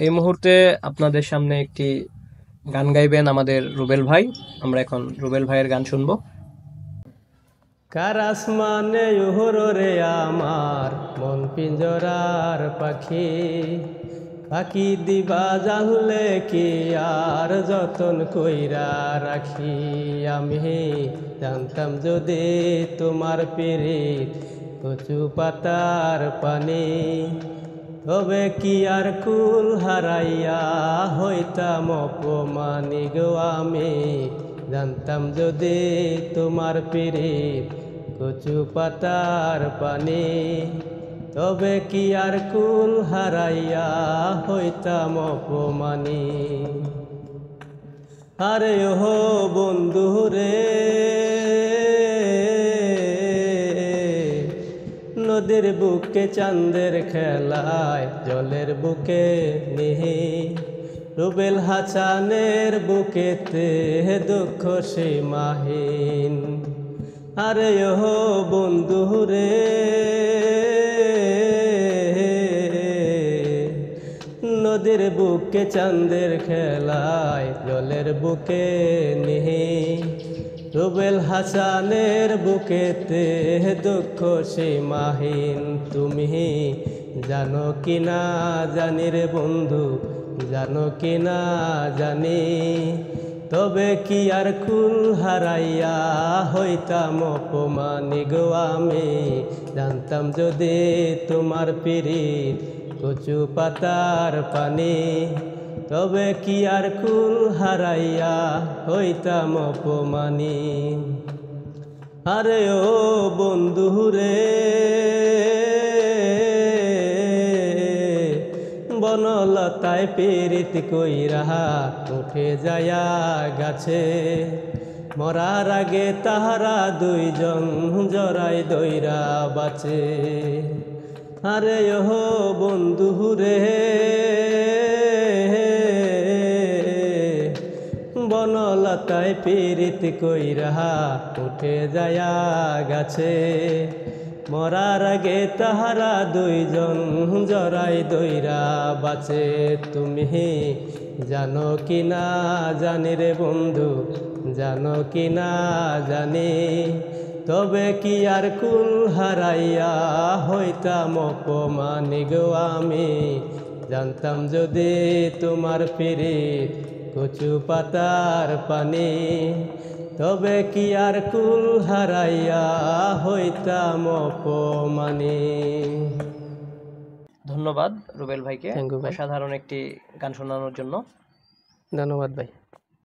এই মুহূর্তে আপনাদের সামনে একটি গান গাইবেন আমাদের রুবেল ভাই। আমরা এখন রুবেল ভাইয়ের গান শুনবো। কার আসমানে রে আমার মন পিঞ্জরার পাখি, পাখি দিবা জানলে কি আর যতন কইরা রাখি। আমি জানতাম যদি তোমার পিরিত কচু পাতার পানি, তবে কি আর কুল হারাইয়া হইতাম অপমানি গো। আমি জানতাম যদি তোমার পিরিত কচু পাতার পানি, তবে কি আর কুল হারাইয়া হইতাম অপমানি। আরে ও বন্ধু রে, নদীর বুকে চাঁদের খেলায় জলের বুকে নিহি, রুবেল হাসানের বুকেতে দুঃখ সীমাহীন। আরে ও বন্ধু রে, নদীর বুকে চাঁদের খেলায় জলের বুকে নিহি, রুবেল হাসানের বুকেতে দুঃখ সীমাহীন। তুমি জানো কি না জানি রে বন্ধু, জানো কি না জানি, তবে কি আর কুল হারাইয়া হইতাম অপমানি গো। আমি জানতাম যদি তোমার পিরিত কচু পাতার পানি, তবে কি আর কুল হারাইয়া হইতাম অপমানি। আরে ও বন্ধু রে, বনলতায় পীড়িত কইরা উঠে যায়া গাছে, মরার আগে তাহারা দুইজন জড়াই দইরা বাঁচে। আরে ও বন্ধু রে, বনলতায় পীড়িত কইরা উঠে যায়া গাছে, মরার আগে তাহারা দুইজন জড়াই দইরা বাঁচে। তুমি জানো কি না জানি রে বন্ধু, জানো কি না জানি, তবে কি আর কুল হারাইয়া হইতাম অপমানি গো। আমি জানতাম যদি তোমার পিরিত কচু পাতার পানি, তবে কি আর কুল হারাইয়া হইতাম অপমানি। ধন্যবাদ রুবেল ভাইকে থ্যাংক ইউ ভাই, অসাধারণ একটি গান শোনানোর জন্য। ধন্যবাদ ভাই।